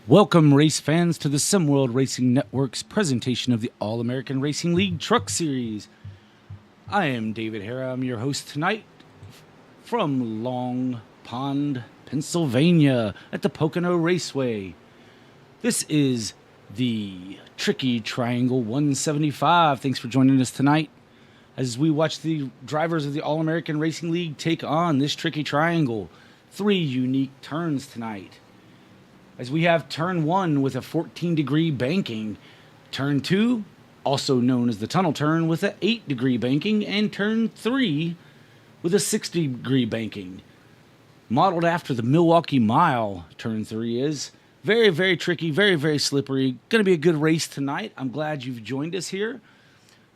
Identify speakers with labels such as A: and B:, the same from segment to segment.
A: Welcome, race fans, to the SimWorld Racing Network's presentation of the All-American Racing League Truck Series. I am David Hara. I'm your host tonight from Long Pond, Pennsylvania, at the Pocono Raceway. This is the Tricky Triangle 175. Thanks for joining us tonight as we watch the drivers of the All-American Racing League take on this Tricky Triangle. 3 unique turns tonight, as we have turn 1 with a 14-degree banking, turn 2, also known as the tunnel turn, with an 8-degree banking, and turn 3 with a 6-degree banking. Modeled after the Milwaukee Mile, turn 3 is. Very, very tricky, very, very slippery. Going to be a good race tonight. I'm glad you've joined us here.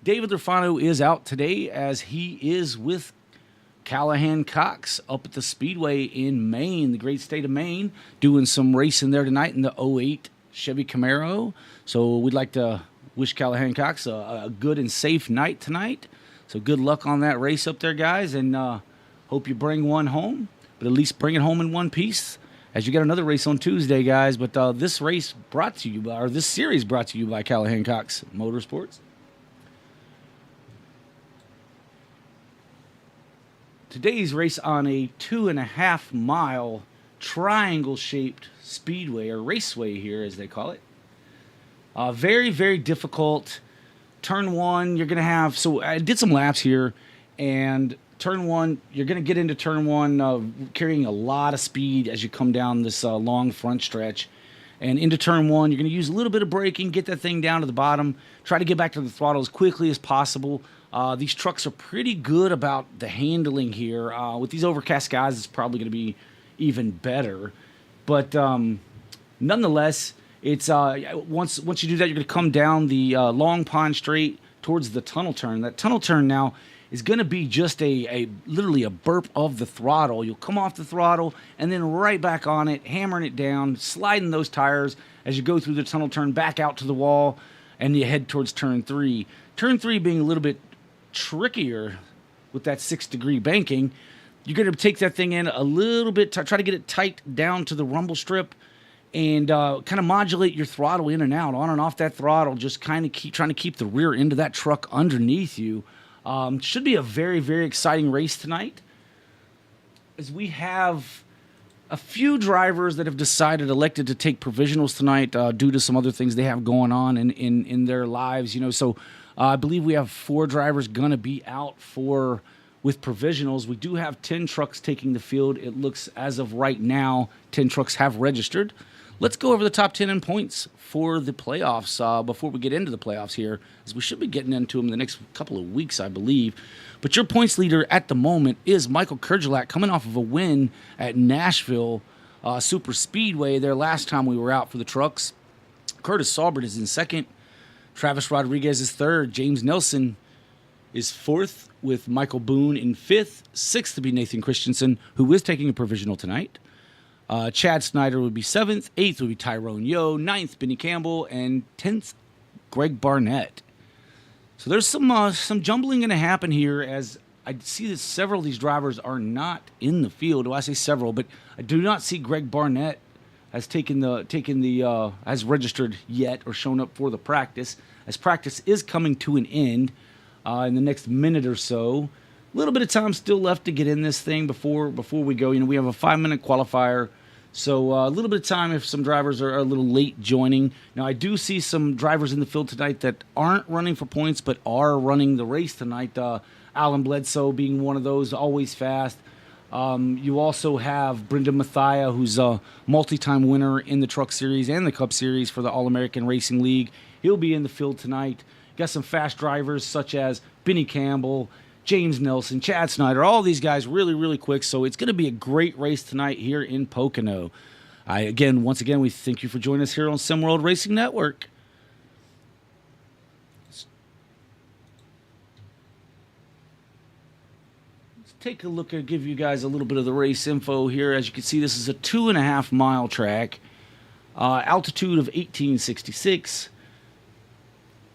A: David Lurfano is out today as he is with Callahan Cox up at the Speedway in Maine, the great state of Maine, doing some racing there tonight in the '08 Chevy Camaro. So we'd like to wish Callahan Cox a good and safe night tonight. So good luck on that race up there, guys, and hope you bring one home, but at least bring it home in one piece, as you got another race on Tuesday, guys. But this race brought to you by, or this series brought to you by Callahan Cox Motorsports. Today's race on a 2.5-mile triangle-shaped speedway, or raceway here, as they call it. Very, very difficult. Turn 1, you're going to have... So I did some laps here, and turn 1, you're going to get into turn 1 carrying a lot of speed as you come down this long front stretch. And into turn 1, you're going to use a little bit of braking, get that thing down to the bottom, try to get back to the throttle as quickly as possible. These trucks are pretty good about the handling here. With these overcast skies, it's probably going to be even better. But nonetheless, it's once you do that, you're going to come down the Long Pond Straight towards the tunnel turn. That tunnel turn now is going to be just literally a burp of the throttle. You'll come off the throttle and then right back on it, hammering it down, sliding those tires as you go through the tunnel turn back out to the wall, and you head towards turn 3. Turn 3 being a little bit trickier with that 6-degree banking. You're going to take that thing in a little bit, try to get it tight down to the rumble strip, and kind of modulate your throttle in and out, on and off that throttle, just kind of trying to keep the rear end of that truck underneath you. Should be a very, very exciting race tonight, as we have a few drivers that have elected to take provisionals tonight due to some other things they have going on in their lives. So I believe we have 4 drivers going to be out with provisionals. We do have 10 trucks taking the field. It looks, as of right now, 10 trucks have registered. Let's go over the top 10 in points for the playoffs before we get into the playoffs here, as we should be getting into them in the next couple of weeks, I believe. But your points leader at the moment is Michael Kurgelak, coming off of a win at Nashville Super Speedway there last time we were out for the trucks. Curtis Saubert is in second. Travis Rodriguez is third. James Nelson is fourth, with Michael Boone in fifth. Sixth to be Nathan Christensen, who is taking a provisional tonight. Chad Snyder would be 7th, 8th would be Tyrone Yo, 9th Benny Campbell, and 10th Greg Barnett. So there's some jumbling going to happen here, as I see that several of these drivers are not in the field. Well, I say several, but I do not see Greg Barnett has has registered yet or shown up for the practice, as practice is coming to an end in the next minute or so. A little bit of time still left to get in this thing before we go. We have a 5-minute qualifier. So a little bit of time if some drivers are a little late joining. Now, I do see some drivers in the field tonight that aren't running for points but are running the race tonight. Alan Bledsoe being one of those, always fast. You also have Brendan Mathia, who's a multi-time winner in the Truck Series and the Cup Series for the All-American Racing League. He'll be in the field tonight. Got some fast drivers such as Benny Campbell, James Nelson, Chad Snyder, all these guys really, really quick. So it's going to be a great race tonight here in Pocono. Once again, we thank you for joining us here on SimWorld Racing Network. Let's take a look and give you guys a little bit of the race info here. As you can see, this is a 2.5-mile track, altitude of 1866.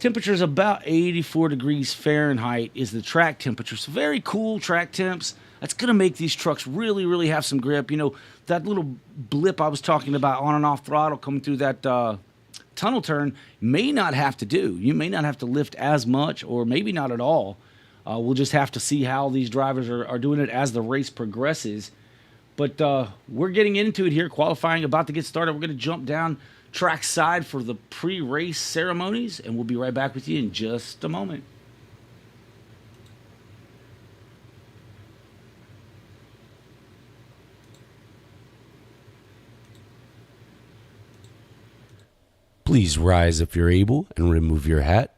A: Temperatures about 84 degrees Fahrenheit is the track temperature. So very cool track temps. That's going to make these trucks really, really have some grip. You know, that little blip I was talking about on and off throttle coming through that tunnel turn may not have to do. You may not have to lift as much, or maybe not at all. We'll just have to see how these drivers are doing it as the race progresses. But we're getting into it here, qualifying, about to get started. We're going to jump down track side for the pre-race ceremonies, and we'll be right back with you in just a moment.
B: Please rise if you're able and remove your hat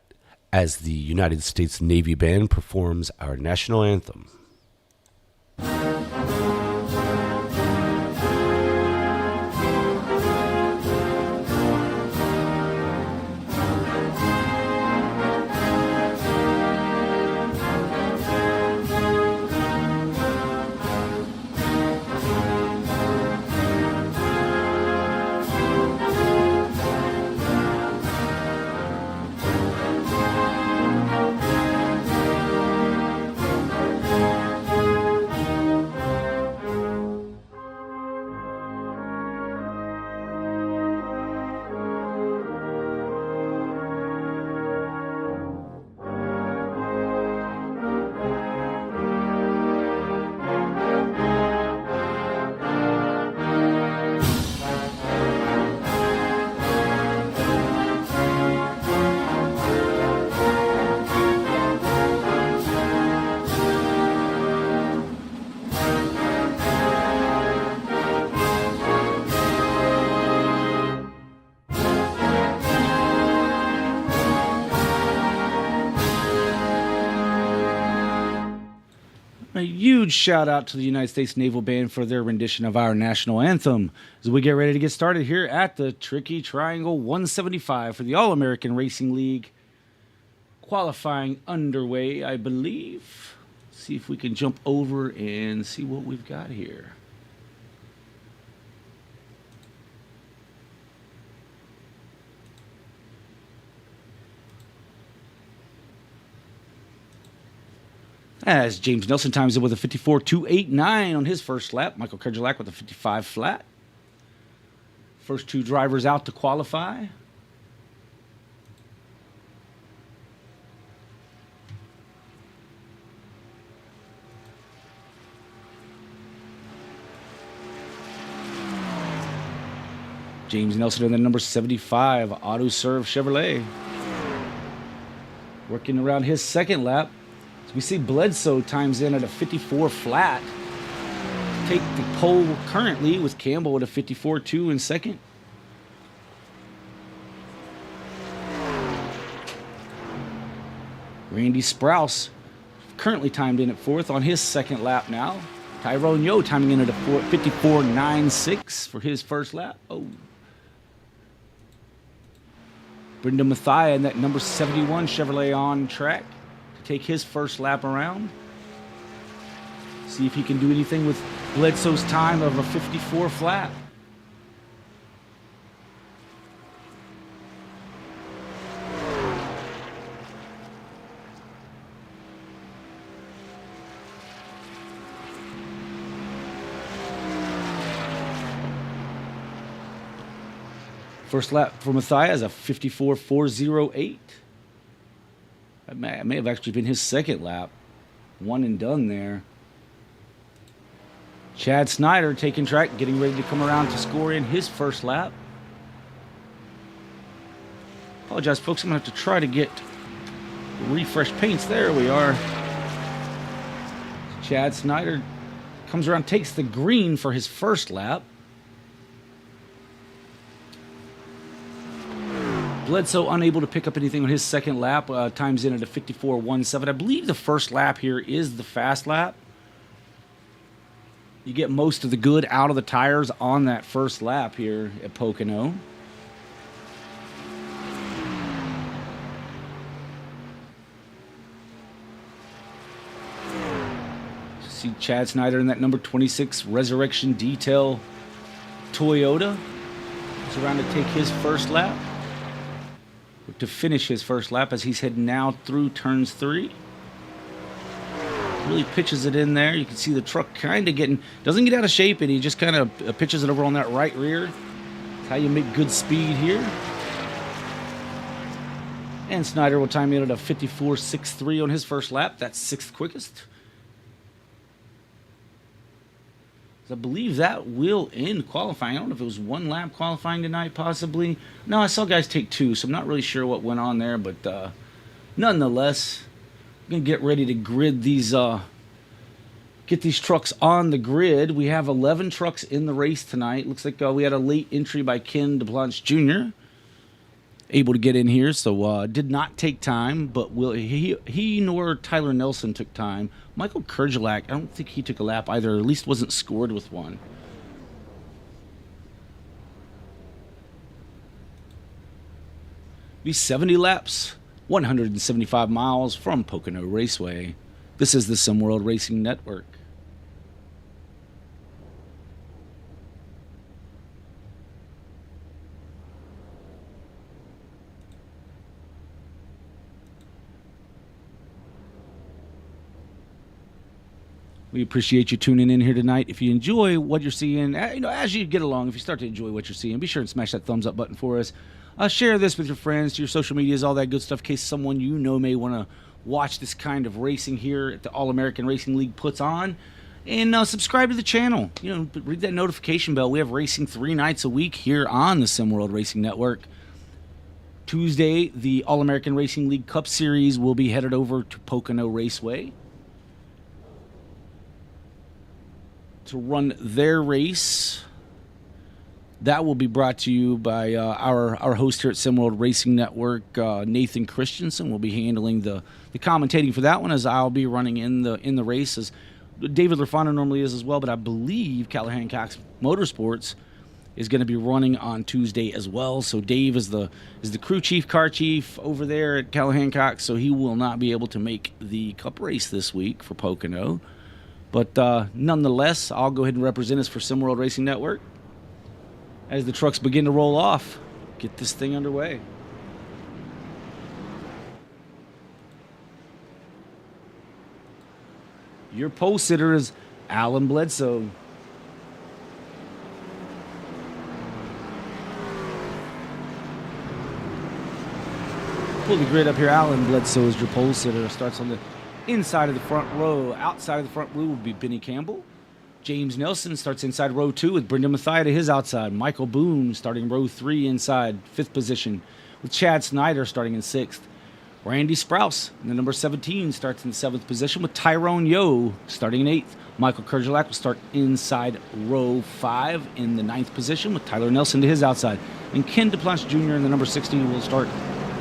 B: as the United States Navy Band performs our national anthem.
A: A huge shout out to the United States Naval Band for their rendition of our national anthem as we get ready to get started here at the Tricky Triangle 175 for the All-American Racing League. Qualifying underway, I believe. See if we can jump over and see what we've got here. As James Nelson times it with a 54.289 on his first lap. Michael Kerjelak with a 55 flat. First two drivers out to qualify. James Nelson in the number 75 Auto Serve Chevrolet. Working around his second lap. So we see Bledsoe times in at a 54 flat. Take the pole currently with Campbell at a 54.2 in second. Randy Sprouse currently timed in at fourth on his second lap now. Tyrone Yo timing in at a 54.96 for his first lap. Oh. Brendan Mathia in that number 71 Chevrolet on track to take his first lap around. See if he can do anything with Bledsoe's time of a 54 flat. First lap for Mathia is a 54.408. That may have actually been his second lap. One and done there. Chad Snyder taking track, getting ready to come around to score in his first lap. Apologize, folks. I'm going to have to try to get refresh paints. There we are. Chad Snyder comes around, takes the green for his first lap. Bledsoe unable to pick up anything on his second lap. Times in at a 54.17. I believe the first lap here is the fast lap. You get most of the good out of the tires on that first lap here at Pocono. See Chad Snyder in that number 26 Resurrection Detail Toyota. He's around to take his first lap. To finish his first lap as he's heading now through turns 3. really pitches it in there. You can see the truck kind of doesn't get out of shape, and he just kind of pitches it over on that right rear. That's how you make good speed here. And Snyder will time it at a 54.63 on his first lap. That's 6th quickest. I believe that will end qualifying. I don't know if it was 1 lap qualifying tonight, possibly. No, I saw guys take 2, so I'm not really sure what went on there. But nonetheless, I'm going to get ready to grid these, get these trucks on the grid. We have 11 trucks in the race tonight. Looks like we had a late entry by Ken DeBlanche Jr., able to get in here, so did not take time, but he nor Tyler Nelson took time. Michael Kurgelak, I don't think he took a lap either, or at least wasn't scored with one. Be 70 laps, 175 miles from Pocono Raceway. This is the SimWorld Racing Network. We appreciate you tuning in here tonight. If you enjoy what you're seeing, as you get along, if you start to enjoy what you're seeing, be sure and smash that thumbs up button for us. Share this with your friends, to your social medias, all that good stuff, in case someone you know may want to watch this kind of racing here at the All-American Racing League puts on. And subscribe to the channel. Read that notification bell. We have racing 3 nights a week here on the SimWorld Racing Network. Tuesday, the All-American Racing League Cup Series will be headed over to Pocono Raceway to run their race. That will be brought to you by our host here at SimWorld Racing Network, Nathan Christensen. Will be handling the commentating for that one, as I'll be running in the race, as David Lafano normally is as well. But I believe Callahan Cox Motorsports is going to be running on Tuesday as well. So Dave is the crew chief, car chief over there at Callahan Cox, so he will not be able to make the Cup race this week for Pocono. But nonetheless, I'll go ahead and represent us for SimWorld Racing Network as the trucks begin to roll off. Get this thing underway. Your pole sitter is Alan Bledsoe. Pull the grid up here. Alan Bledsoe is your pole sitter. Starts on the inside of the front row. Outside of the front row will be Benny Campbell. James Nelson starts inside row 2 with Brendan Mathia to his outside. Michael Boone starting row 3 inside 5th position with Chad Snyder starting in 6th. Randy Sprouse in the number 17 starts in 7th position with Tyrone Yo starting in 8th. Michael Kurgelak will start inside row 5 in the 9th position with Tyler Nelson to his outside. And Ken DePlanche Jr. in the number 16 will start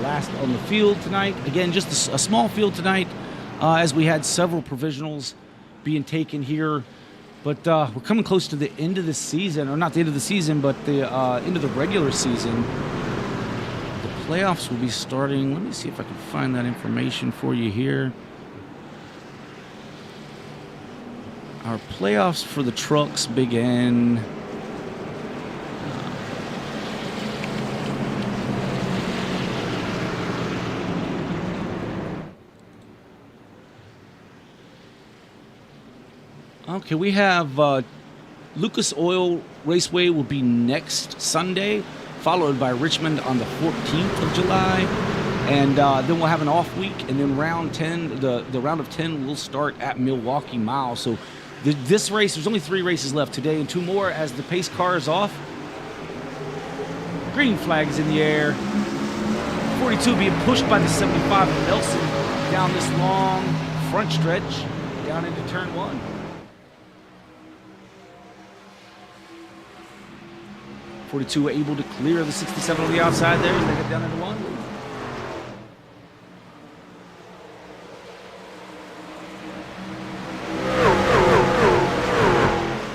A: last on the field tonight. Again, just a small field tonight, as we had several provisionals being taken here. But we're coming close to the end of the season, or not the end of the season, but the end of the regular season. The playoffs will be starting. Let me see if I can find that information for you here. Our playoffs for the trucks begin okay, we have Lucas Oil Raceway will be next Sunday, followed by Richmond on the 14th of July. And then we'll have an off week, and then round 10, the round of 10 will start at Milwaukee Mile. So this race, there's only 3 races left today and 2 more as the pace car is off. Green flag is in the air. 42 being pushed by the 75 of Nelson down this long front stretch down into turn 1. '42 able to clear the 67 on the outside there as they get down into 1.